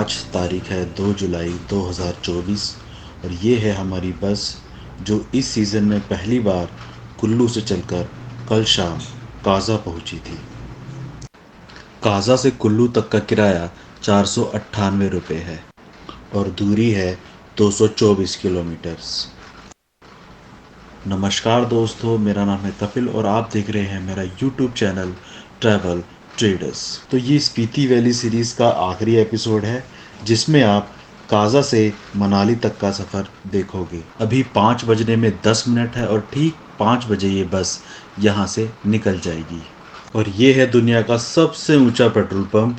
आज तारीख है 2 जुलाई 2024 और ये है हमारी बस जो इस सीज़न में पहली बार कुल्लू से चलकर कल शाम काज़ा पहुंची थी। काज़ा से कुल्लू तक का किराया 498 रुपये है और दूरी है 224 किलोमीटर्स। नमस्कार दोस्तों, मेरा नाम है कपिल और आप देख रहे हैं मेरा यूट्यूब चैनल ट्रैवल ट्रेडर्स। तो ये स्पीति वैली सीरीज़ का आखिरी एपिसोड है जिसमें आप काज़ा से मनाली तक का सफ़र देखोगे। अभी 5 बजने में 10 मिनट है और ठीक 5 बजे ये बस यहाँ से निकल जाएगी। और ये है दुनिया का सबसे ऊंचा पेट्रोल पंप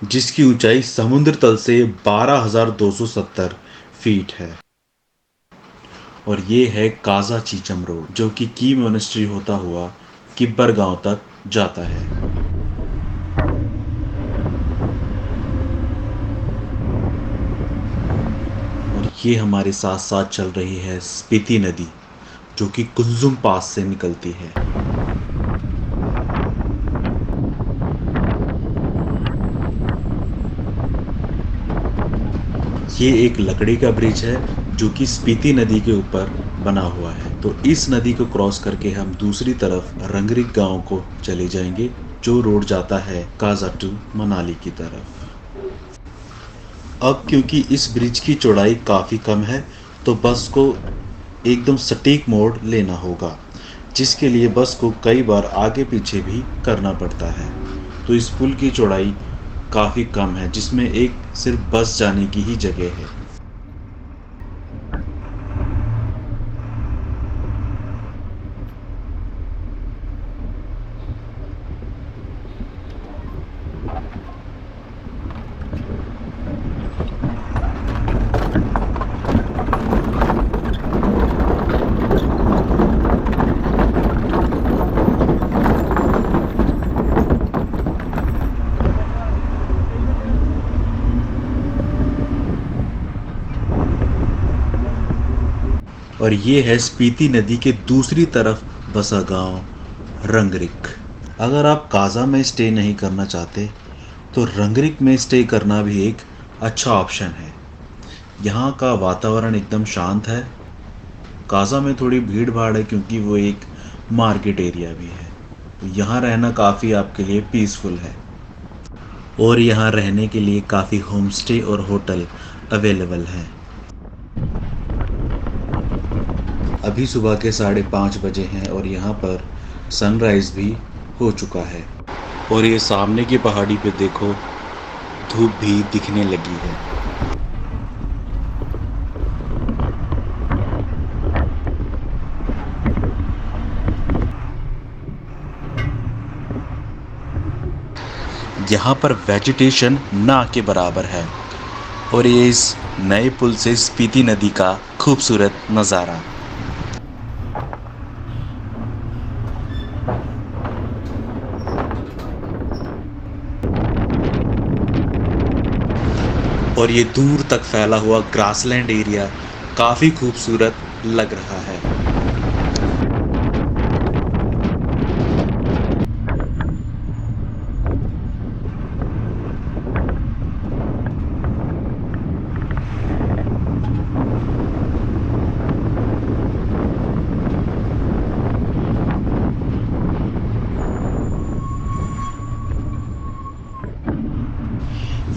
जिसकी ऊंचाई समुद्र तल से 12,270 फीट है। और ये है काज़ा चीचम रोड जो कि की मोनेस्ट्री होता हुआ किब्बर गांव तक जाता है। और ये हमारे साथ साथ चल रही है स्पीति नदी जो कि कुंजुम पास से निकलती है। ये एक लकड़ी का ब्रिज है जो कि स्पीति नदी के ऊपर बना हुआ है। तो इस नदी को क्रॉस करके हम दूसरी तरफ रंगरिक गांव को चले जाएंगे जो रोड जाता है काज़ा टू मनाली की तरफ। अब क्योंकि इस ब्रिज की चौड़ाई काफ़ी कम है तो बस को एकदम सटीक मोड़ लेना होगा जिसके लिए बस को कई बार आगे पीछे भी करना पड़ता है। तो इस पुल की चौड़ाई काफ़ी कम है जिसमें एक सिर्फ बस जाने की ही जगह है। और ये है स्पीति नदी के दूसरी तरफ बसा गांव रंगरिक। अगर आप काज़ा में स्टे नहीं करना चाहते तो रंगरिक में स्टे करना भी एक अच्छा ऑप्शन है। यहाँ का वातावरण एकदम शांत है। काज़ा में थोड़ी भीड़ भाड़ है क्योंकि वो एक मार्केट एरिया भी है। तो यहाँ रहना काफ़ी आपके लिए पीसफुल है और यहाँ रहने के लिए काफ़ी होम स्टे और होटल अवेलेबल हैं। अभी सुबह के 5:30 बजे हैं और यहाँ पर सनराइज़ भी हो चुका है। और ये सामने की पहाड़ी पे देखो धूप भी दिखने लगी है। यहाँ पर वेजिटेशन ना के बराबर है और ये इस नए पुल से स्पीति नदी का खूबसूरत नज़ारा। और ये दूर तक फैला हुआ ग्रासलैंड एरिया काफ़ी खूबसूरत लग रहा है।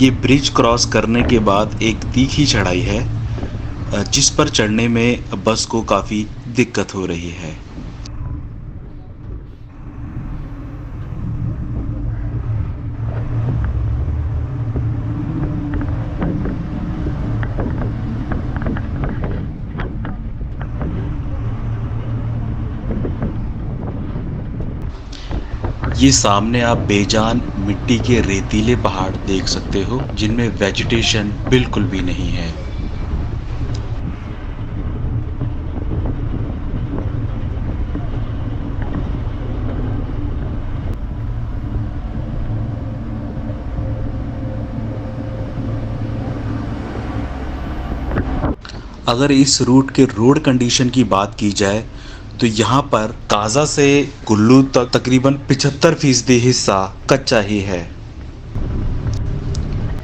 ये ब्रिज क्रॉस करने के बाद एक तीखी चढ़ाई है जिस पर चढ़ने में बस को काफ़ी दिक्कत हो रही है। ये सामने आप बेजान मिट्टी के रेतीले पहाड़ देख सकते हो जिनमें वेजिटेशन बिल्कुल भी नहीं है। अगर इस रूट के रोड कंडीशन की बात की जाए तो यहाँ पर काज़ा से कुल्लू तक तकरीबन 75% हिस्सा कच्चा ही है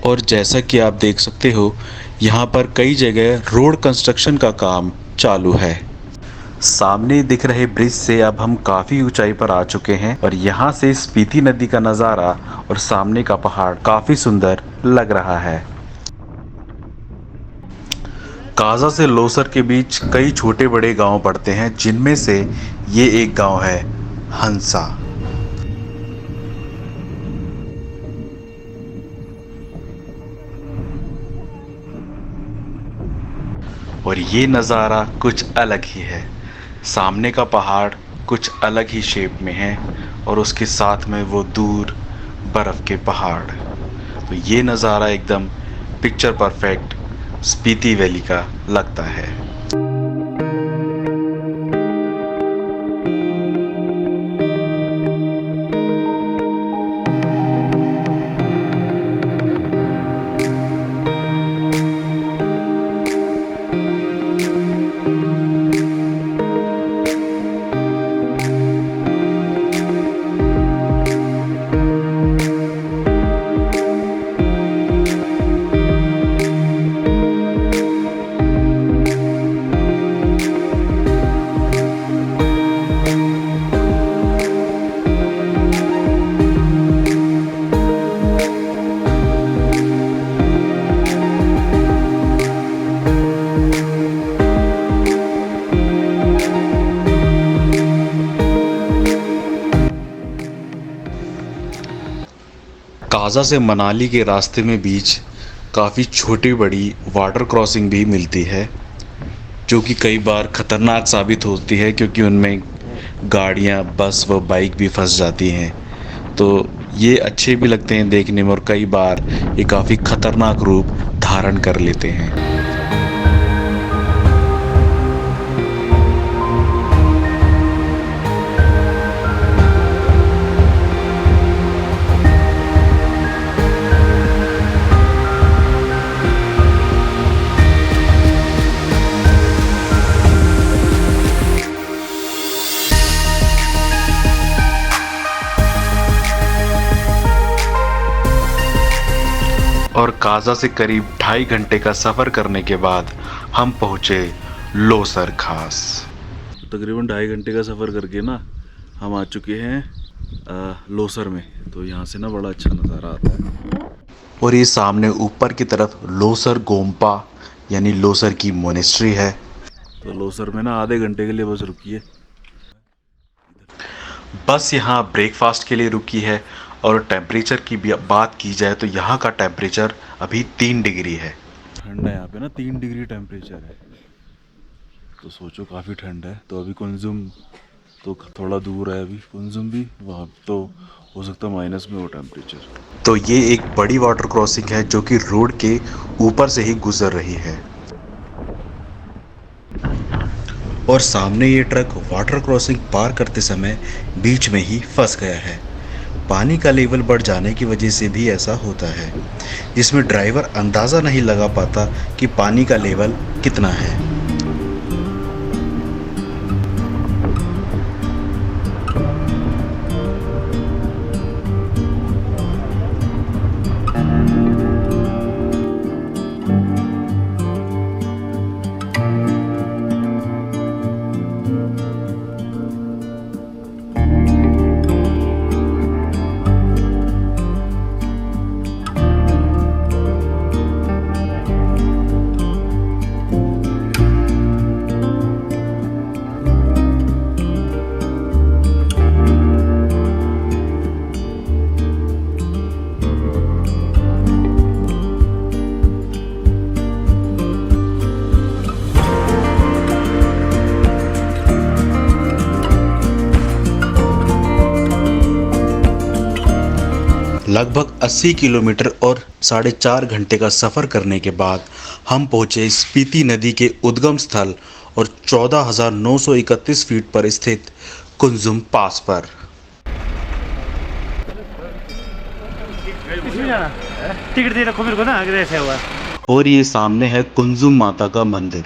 और जैसा कि आप देख सकते हो, यहाँ पर कई जगह रोड कंस्ट्रक्शन का काम चालू है। सामने दिख रहे ब्रिज से अब हम काफी ऊंचाई पर आ चुके हैं और यहाँ से स्पीति नदी का नज़ारा और सामने का पहाड़ काफी सुंदर लग रहा है। काजा से लोसर के बीच कई छोटे बड़े गांव पड़ते हैं, जिनमें से ये एक गांव है हंसा। और ये नज़ारा कुछ अलग ही है। सामने का पहाड़ कुछ अलग ही शेप में है और उसके साथ में वो दूर बर्फ़ के पहाड़। तो ये नज़ारा एकदम पिक्चर परफेक्ट स्पीति वैली का लगता है। काजा से मनाली के रास्ते में बीच काफ़ी छोटी बड़ी वाटर क्रॉसिंग भी मिलती है, जो कि कई बार ख़तरनाक साबित होती है क्योंकि उनमें गाड़ियाँ, बस व बाइक भी फंस जाती हैं। तो ये अच्छे भी लगते हैं देखने में और कई बार ये काफ़ी ख़तरनाक रूप धारण कर लेते हैं। और काजा से करीब 2.5 घंटे का सफ़र करने के बाद हम पहुँचे लोसर खास। तकरीबन 2.5 घंटे का सफ़र करके ना हम आ चुके हैं लोसर में। तो यहाँ से ना बड़ा अच्छा नज़ारा आता है। और ये सामने ऊपर की तरफ लोसर गोम्पा यानी लोसर की मोनेस्ट्री है। तो लोसर में ना आधे घंटे के लिए बस रुकी है। बस यहाँ ब्रेकफास्ट के लिए रुकी है। और टेम्परेचर की बात की जाए तो यहाँ का टेम्परेचर अभी 3 डिग्री है। ठंड है यहाँ पे ना, 3 डिग्री टेम्परेचर है। तो सोचो काफ़ी ठंड है। तो अभी कुंजुम तो थोड़ा दूर है, अभी कुंजुम भी वहाँ तो हो सकता है माइनस में हो टेम्परेचर। तो ये एक बड़ी वाटर क्रॉसिंग है जो कि रोड के ऊपर से ही गुजर रही है। और सामने ये ट्रक वाटर क्रॉसिंग पार करते समय बीच में ही फंस गया है। पानी का लेवल बढ़ जाने की वजह से भी ऐसा होता है, जिसमें ड्राइवर अंदाज़ा नहीं लगा पाता कि पानी का लेवल कितना है। लगभग 80 किलोमीटर और 4.5 घंटे का सफ़र करने के बाद हम पहुँचे स्पीति नदी के उद्गम स्थल और 14,931 फीट पर स्थित कुंजुम पास पर। और ये सामने है कुंजुम माता का मंदिर।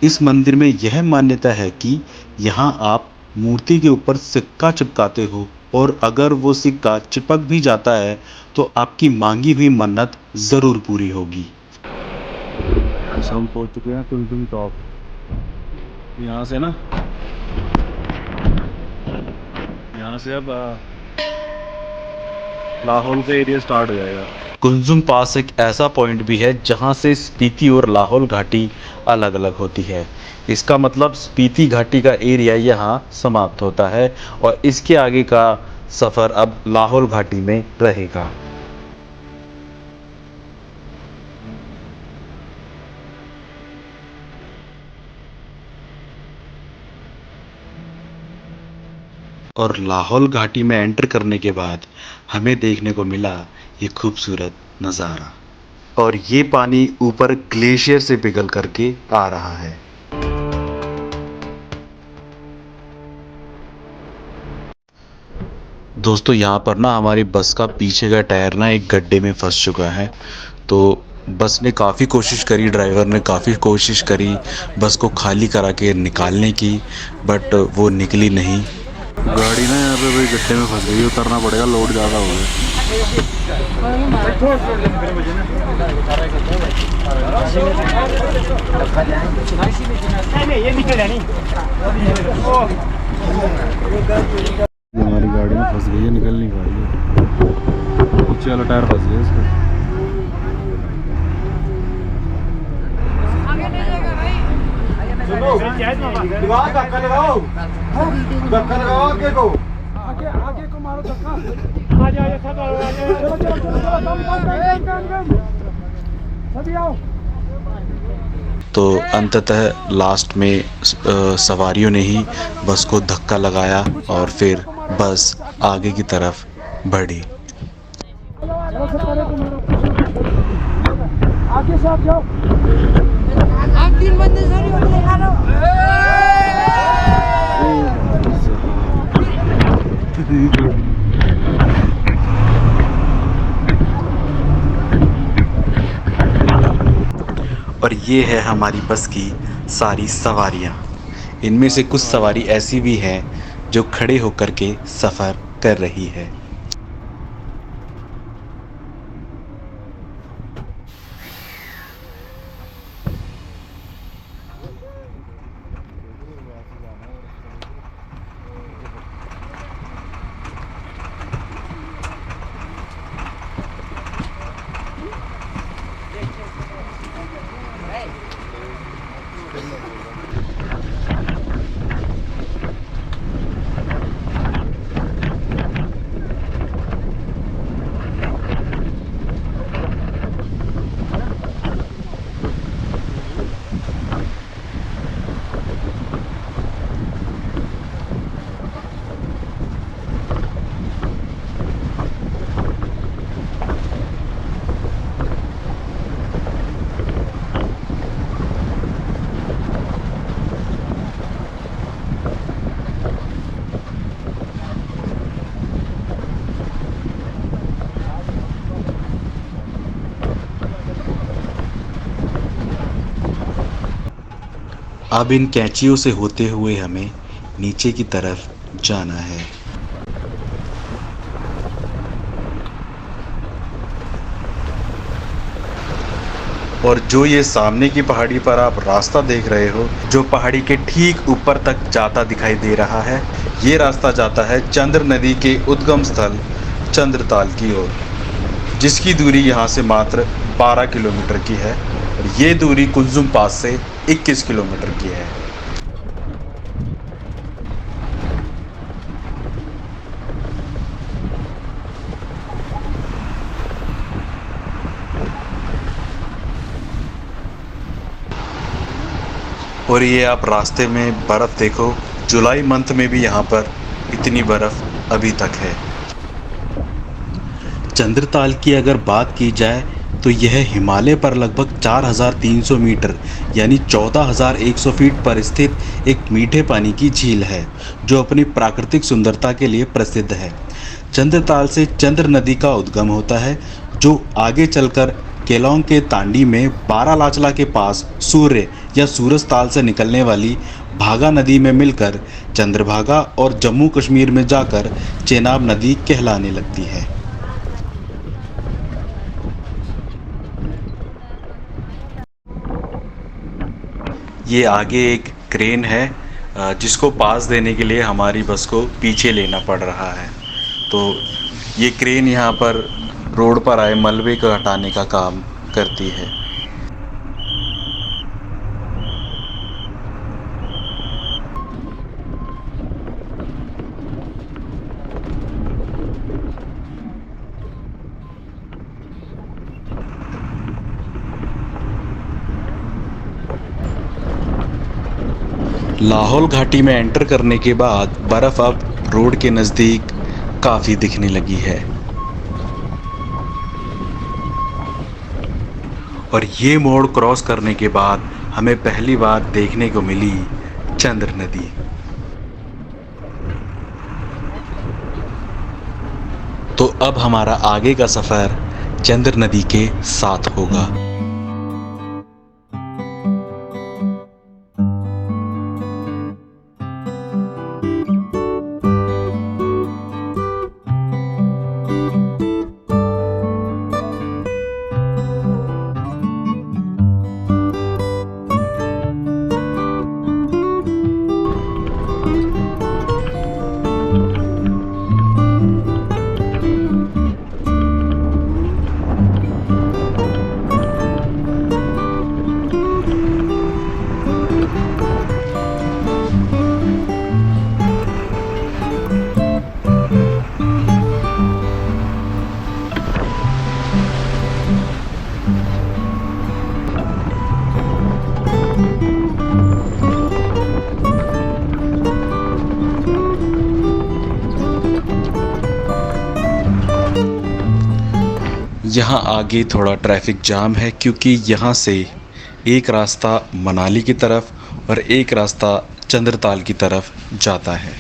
इस मंदिर में यह मान्यता है कि यहाँ आप मूर्ति के ऊपर सिक्का चिपकाते हो और अगर वो सिक्का चिपक भी जाता है तो आपकी मांगी हुई मन्नत ज़रूर पूरी होगी। हम पहुंच चुके हैं कुंजम टॉप। यहाँ से ना, यहाँ से अब लाहौल का एरिया स्टार्ट हो जाएगा। कुंजुम पास एक ऐसा पॉइंट भी है जहाँ से स्पीति और लाहौल घाटी अलग अलग होती है। इसका मतलब स्पीति घाटी का एरिया यहाँ समाप्त होता है और इसके आगे का सफ़र अब लाहौल घाटी में रहेगा। और लाहौल घाटी में एंटर करने के बाद हमें देखने को मिला ये खूबसूरत नज़ारा, और ये पानी ऊपर ग्लेशियर से पिघल करके आ रहा है। दोस्तों यहाँ पर ना हमारी बस का पीछे का टायर ना एक गड्ढे में फंस चुका है। तो बस ने काफ़ी कोशिश करी, ड्राइवर ने काफ़ी कोशिश करी बस को खाली करा के निकालने की, बट वो निकली नहीं। गाड़ी ना यहाँ पे भाई गड्ढे में फंस गई, उतरना पड़ेगा, लोड ज़्यादा हो गया। हमारी गाड़ी में फंस गई है, निकल नहीं पा रही है। पीछे वाला टायर फंस गया इसका। धक्का लगाओ, धक्का लगाओ आगे को, आगे आगे को मारो धक्का। आ जाओ सब आओ, चलो चलो चलो सभी आओ। तो अंततः लास्ट में सवारियों ने ही बस को धक्का लगाया और फिर बस आगे की तरफ बढ़ी। आगे से आप जाओ। आप 3 बंदे सारी उठा लो। और ये है हमारी बस की सारी सवारियाँ। इनमें से कुछ सवारी ऐसी भी हैं जो खड़े होकर के सफ़र कर रही है। अब इन कैंचियों से होते हुए हमें नीचे की तरफ जाना है। और जो ये सामने की पहाड़ी पर आप रास्ता देख रहे हो, जो पहाड़ी के ठीक ऊपर तक जाता दिखाई दे रहा है, ये रास्ता जाता है चंद्र नदी के उद्गम स्थल चंद्रताल की ओर, जिसकी दूरी यहाँ से मात्र 12 किलोमीटर की है और ये दूरी कुंजुम पास से 21 किलोमीटर की है। और ये आप रास्ते में बर्फ़ देखो, जुलाई मंथ में भी यहाँ पर इतनी बर्फ़ अभी तक है। चंद्रताल की अगर बात की जाए तो यह हिमालय पर लगभग 4300 मीटर यानी 14100 फीट पर स्थित एक मीठे पानी की झील है, जो अपनी प्राकृतिक सुंदरता के लिए प्रसिद्ध है। चंद्रताल से चंद्र नदी का उद्गम होता है, जो आगे चलकर केलोंग के तांडी में बारालाचला के पास सूर्य या सूरज ताल से निकलने वाली भागा नदी में मिलकर चंद्रभागा और जम्मू कश्मीर में जाकर चेनाब नदी कहलाने लगती है। ये आगे एक क्रेन है जिसको पास देने के लिए हमारी बस को पीछे लेना पड़ रहा है। तो ये क्रेन यहाँ पर रोड पर आए मलबे को हटाने का काम करती है। लाहौल घाटी में एंटर करने के बाद बर्फ अब रोड के नज़दीक काफ़ी दिखने लगी है और ये मोड़ क्रॉस करने के बाद हमें पहली बार देखने को मिली चंद्र नदी। तो अब हमारा आगे का सफ़र चंद्र नदी के साथ होगा। यहाँ आगे थोड़ा ट्रैफिक जाम है क्योंकि यहाँ से एक रास्ता मनाली की तरफ और एक रास्ता चंद्रताल की तरफ जाता है।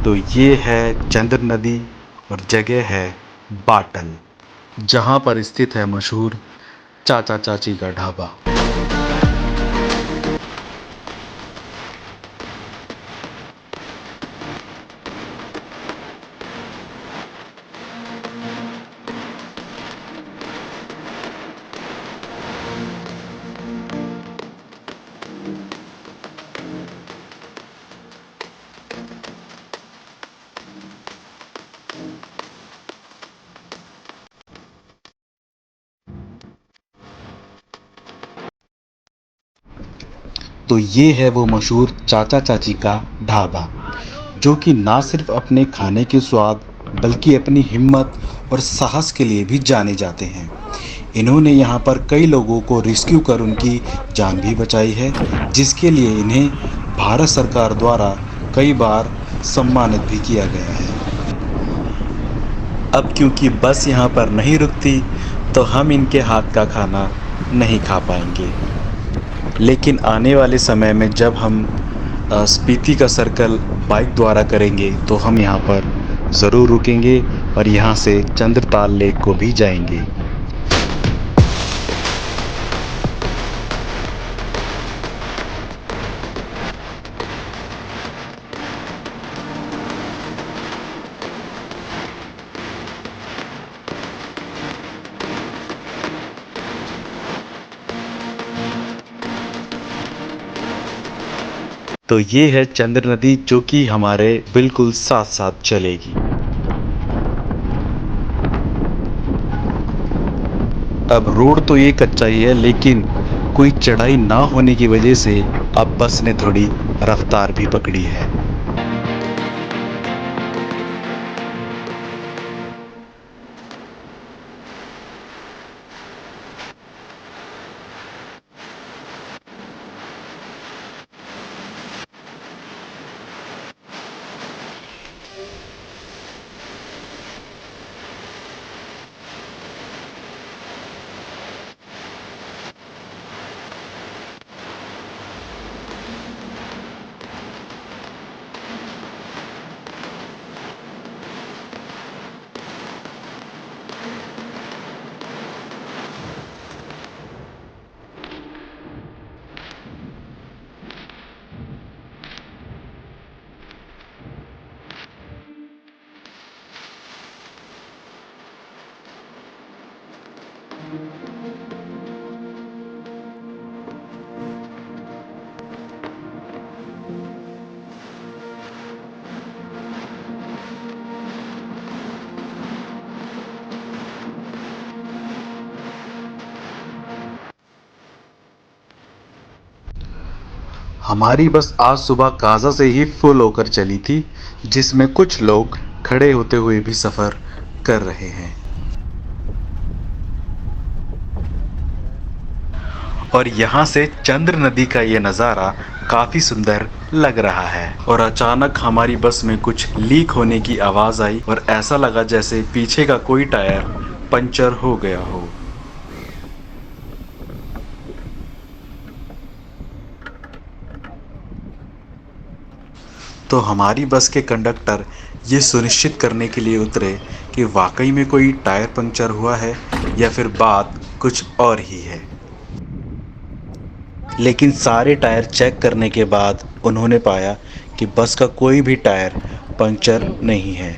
तो ये है चंद्र नदी और जगह है बाटल, जहाँ पर स्थित है मशहूर चाचा चाची का ढाबा। तो ये है वो मशहूर चाचा चाची का ढाबा, जो कि ना सिर्फ अपने खाने के स्वाद बल्कि अपनी हिम्मत और साहस के लिए भी जाने जाते हैं। इन्होंने यहाँ पर कई लोगों को रेस्क्यू कर उनकी जान भी बचाई है, जिसके लिए इन्हें भारत सरकार द्वारा कई बार सम्मानित भी किया गया है। अब क्योंकि बस यहाँ पर नहीं रुकती तो हम इनके हाथ का खाना नहीं खा पाएंगे, लेकिन आने वाले समय में जब हम स्पीति का सर्कल बाइक द्वारा करेंगे तो हम यहाँ पर ज़रूर रुकेंगे और यहाँ से चंद्रताल लेक को भी जाएंगे। तो ये है चंद्र नदी, जो कि हमारे बिल्कुल साथ साथ चलेगी। अब रोड तो ये कच्चा ही है, लेकिन कोई चढ़ाई ना होने की वजह से अब बस ने थोड़ी रफ्तार भी पकड़ी है। हमारी बस आज सुबह काजा से ही फुल होकर चली थी, जिसमें कुछ लोग खड़े होते हुए भी सफ़र कर रहे हैं। और यहाँ से चंद्र नदी का ये नज़ारा काफ़ी सुंदर लग रहा है। और अचानक हमारी बस में कुछ लीक होने की आवाज़ आई और ऐसा लगा जैसे पीछे का कोई टायर पंचर हो गया हो। तो हमारी बस के कंडक्टर ये सुनिश्चित करने के लिए उतरे कि वाकई में कोई टायर पंचर हुआ है या फिर बात कुछ और ही है। लेकिन सारे टायर चेक करने के बाद उन्होंने पाया कि बस का कोई भी टायर पंचर नहीं है।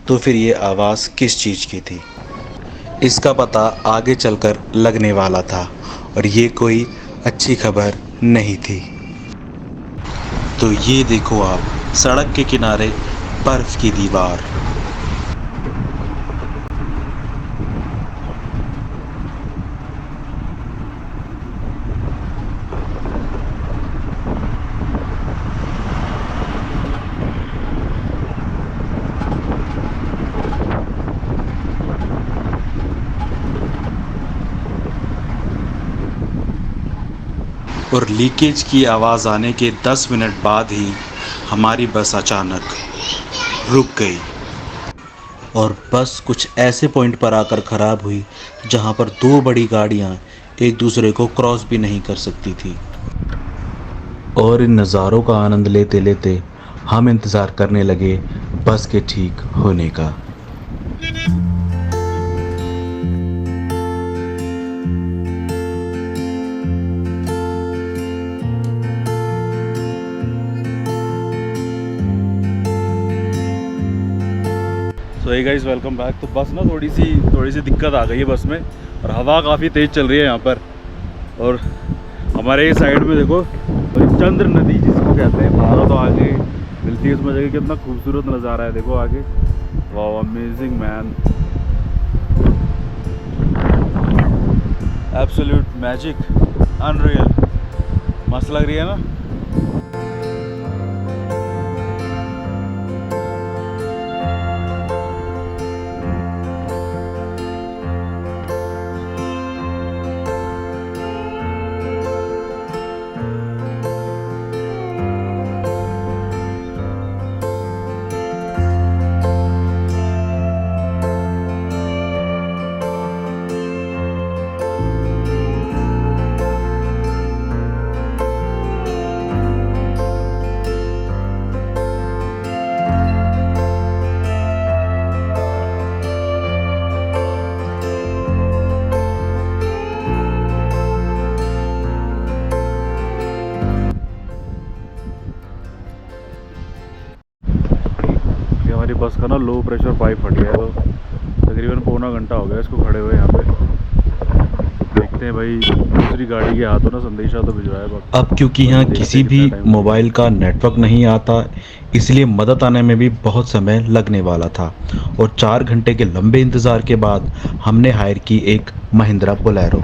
तो फिर ये आवाज़ किस चीज़ की थी, इसका पता आगे चलकर लगने वाला था और ये कोई अच्छी खबर नहीं थी। तो ये देखो आप, सड़क के किनारे बर्फ की दीवार। और लीकेज की आवाज़ आने के 10 मिनट बाद ही हमारी बस अचानक रुक गई और बस कुछ ऐसे पॉइंट पर आकर ख़राब हुई जहां पर दो बड़ी गाड़ियां एक दूसरे को क्रॉस भी नहीं कर सकती थी। और इन नज़ारों का आनंद लेते लेते हम इंतज़ार करने लगे बस के ठीक होने का। सो हे गाइस, वेलकम बैक। तो बस ना थोड़ी सी दिक्कत आ गई है बस में, और हवा काफ़ी तेज़ चल रही है यहाँ पर। और हमारे साइड में देखो चंद्र नदी जिसको कहते हैं, पहाड़ों तो आगे मिलती है उसमें। जगह कितना खूबसूरत नज़ारा है, देखो आगे। वाह, amazing man, absolute magic, unreal. मस्त लग रही है ना। हमारी बस का ना लो प्रेशर पाइप फट गया है, तो तकरीबन पौना घंटा हो गया इसको खड़े हुए यहाँ पे। देखते हैं भाई, दूसरी गाड़ी के हाथों ना संदेशा तो भिजवाया वक्त। अब क्योंकि यहाँ किसी भी मोबाइल का नेटवर्क नहीं आता, इसलिए मदद आने में भी बहुत समय लगने वाला था। और 4 घंटे के लंबे इंतज़ार के बाद हमने हायर की एक महिंद्रा बोलेरो।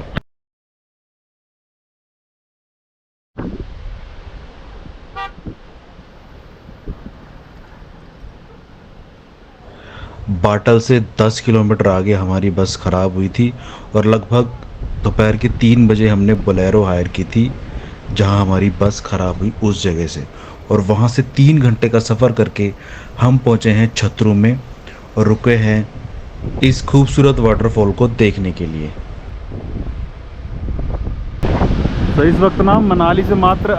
बाटल से 10 किलोमीटर आगे हमारी बस ख़राब हुई थी और लगभग दोपहर के 3 बजे हमने बोलेरो हायर की थी जहां हमारी बस ख़राब हुई उस जगह से। और वहां से 3 घंटे का सफ़र करके हम पहुंचे हैं छतरू में और रुके हैं इस खूबसूरत वाटरफॉल को देखने के लिए। तो इस वक्त ना मनाली से मात्र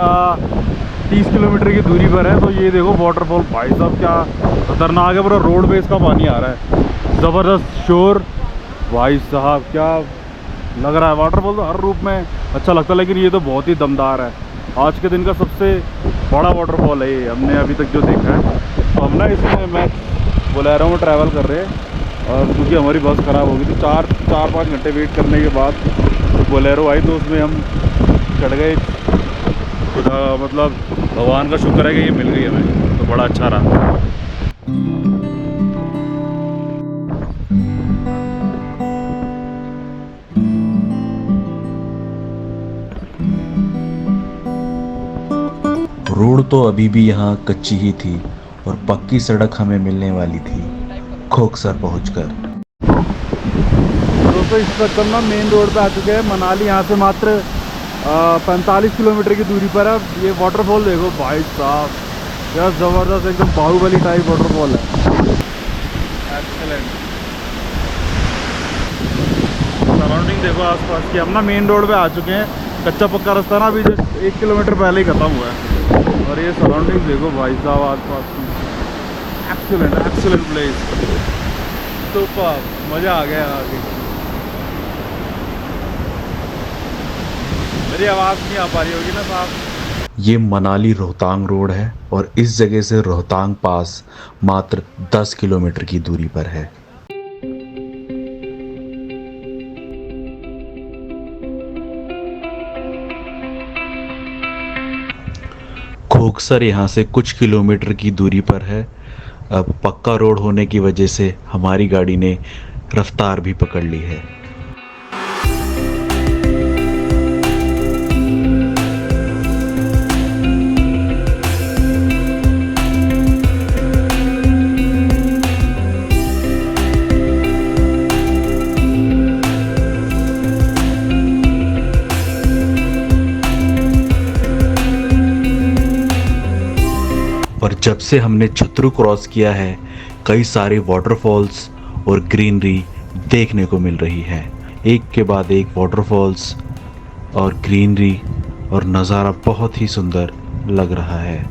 30 किलोमीटर की दूरी पर है। तो ये देखो वाटरफॉल, भाई साहब क्या खतरनाक है, पूरा रोड पे इसका पानी आ रहा है, ज़बरदस्त शोर। भाई साहब क्या लग रहा है, वाटरफॉल तो हर रूप में अच्छा लगता है, लेकिन ये तो बहुत ही दमदार है। आज के दिन का सबसे बड़ा वाटरफॉल है ये, हमने अभी तक जो देखा है। तो हम ना इसमें मैं बोलेरो में ट्रैवल कर रहे हैं, और क्योंकि हमारी बस ख़राब हो गई थी, 4-5 घंटे वेट करने के बाद बोलेरो आई, तो उसमें हम चढ़ गए। खुदा मतलब भगवान का शुक्र है कि ये मिल गई हमें, तो बड़ा अच्छा रहा। रोड तो अभी भी यहाँ कच्ची ही थी और पक्की सड़क हमें मिलने वाली थी खोकसर पहुंचकर। दोस्तों इस वक्त हम ना मेन रोड पे आ चुके हैं। मनाली यहाँ से मात्र 45 किलोमीटर की दूरी पर है। ये वाटरफॉल देखो भाई साहब, क्या ज़बरदस्त एकदम बाहुबली टाइप वाटरफॉल है। एक्सेलेंट सराउंडिंग देखो आसपास की। हम ना मेन रोड पे आ चुके हैं। कच्चा पक्का रास्ता ना अभी 1 किलोमीटर पहले ही ख़त्म हुआ है। और ये सराउंडिंग देखो भाई साहब आसपास की। एक्सेलेंट एक्सेलेंट प्लेस, सुपर, मज़ा आ गया आगे। मेरी आवाज़ नहीं आ पा रही होगी ना साहब। ये मनाली रोहतांग रोड है और इस जगह से रोहतांग पास मात्र 10 किलोमीटर की दूरी पर है। खोकसर यहाँ से कुछ किलोमीटर की दूरी पर है। अब पक्का रोड होने की वजह से हमारी गाड़ी ने रफ्तार भी पकड़ ली है। और जब से हमने छतरू क्रॉस किया है कई सारे वाटरफॉल्स और ग्रीनरी देखने को मिल रही है। एक के बाद एक वाटरफॉल्स और ग्रीनरी और नज़ारा बहुत ही सुंदर लग रहा है।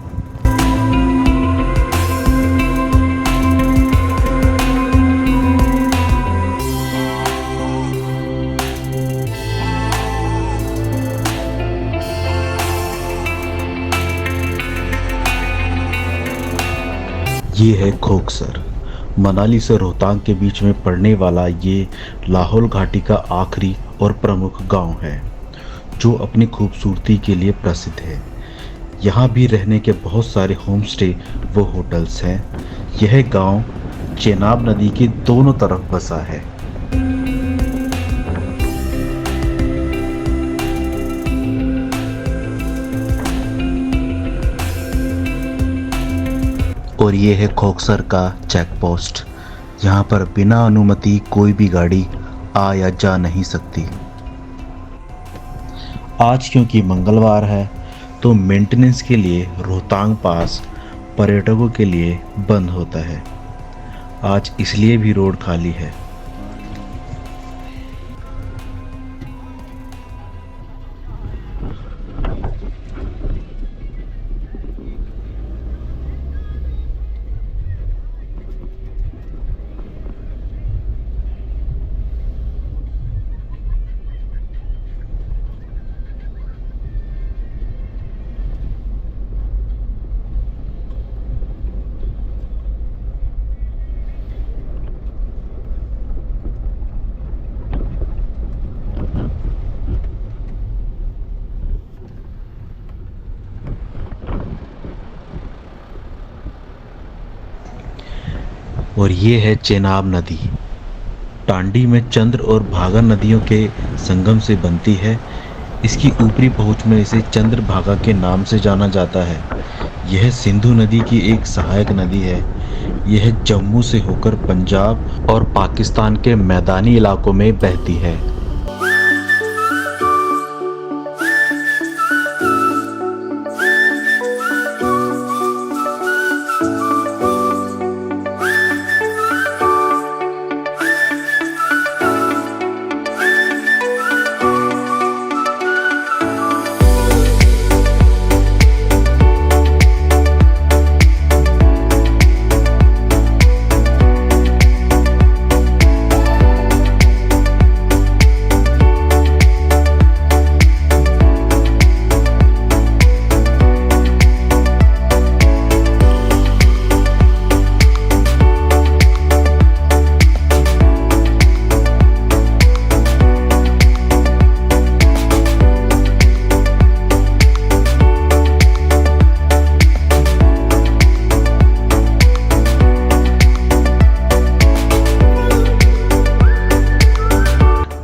ये है खोकसर, मनाली से रोहतांग के बीच में पड़ने वाला ये लाहौल घाटी का आखिरी और प्रमुख गांव है जो अपनी खूबसूरती के लिए प्रसिद्ध है। यहाँ भी रहने के बहुत सारे होम स्टे व होटल्स हैं। यह गांव चेनाब नदी के दोनों तरफ बसा है। और ये है खोकसर का चेक पोस्ट। यहाँ पर बिना अनुमति कोई भी गाड़ी आ या जा नहीं सकती। आज क्योंकि मंगलवार है तो मेंटेनेंस के लिए रोहतांग पास पर्यटकों के लिए बंद होता है। आज इसलिए भी रोड खाली है। और ये है चेनाब नदी। टांडी में चंद्र और भागा नदियों के संगम से बनती है। इसकी ऊपरी पहुंच में इसे चंद्र भागा के नाम से जाना जाता है। यह सिंधु नदी की एक सहायक नदी है। यह जम्मू से होकर पंजाब और पाकिस्तान के मैदानी इलाकों में बहती है।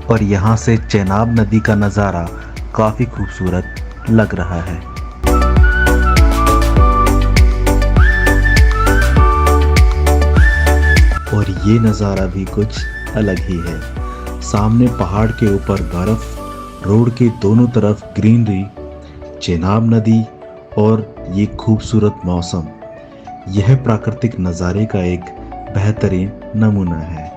और यहाँ से चेनाब नदी का नज़ारा काफ़ी खूबसूरत लग रहा है। और ये नज़ारा भी कुछ अलग ही है। सामने पहाड़ के ऊपर बर्फ, रोड के दोनों तरफ ग्रीनरी, चेनाब नदी और ये खूबसूरत मौसम, यह प्राकृतिक नज़ारे का एक बेहतरीन नमूना है।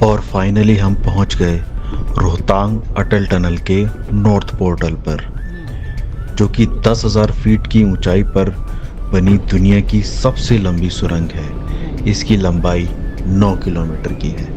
और फाइनली हम पहुंच गए रोहतांग अटल टनल के नॉर्थ पोर्टल पर, जो कि 10,000 फीट की ऊंचाई पर बनी दुनिया की सबसे लंबी सुरंग है। इसकी लंबाई 9 किलोमीटर की है।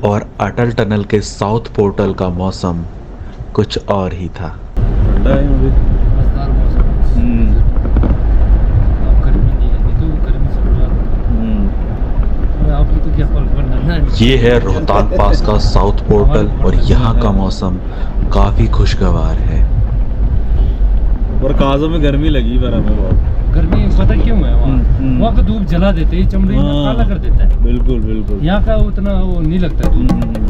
और अटल टनल के साउथ पोर्टल का मौसम कुछ और ही था। ठंडा है अभी। मजेदार मौसम। अब गर्मी नहीं है, नहीं तो गर्मी से बुरा। आपकी तो क्या कल्पना है ना। ये है रोहतांग पास का साउथ पोर्टल और यहाँ का मौसम काफी खुशगवार है। और काजा में गर्मी लगी पर हमें बहुत। गर्मी पता क्यों है वहाँ का धूप जला देते हैं, चमड़ी में काला कर देता है। बिल्कुल बिल्कुल। यहाँ का उतना वो नहीं लगता धूप।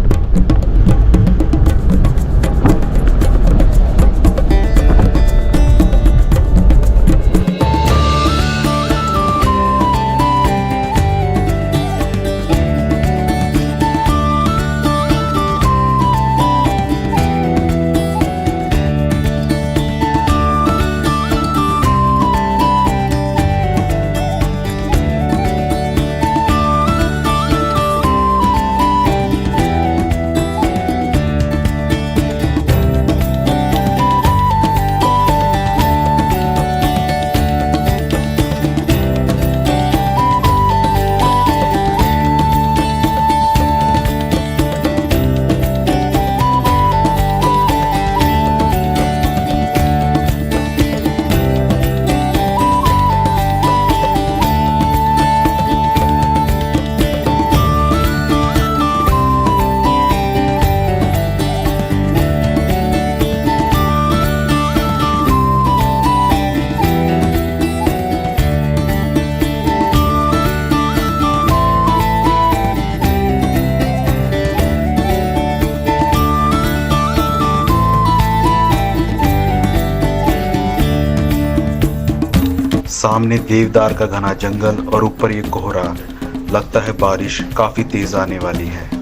सामने देवदार का घना जंगल और ऊपर ये कोहरा, लगता है बारिश काफी तेज आने वाली है।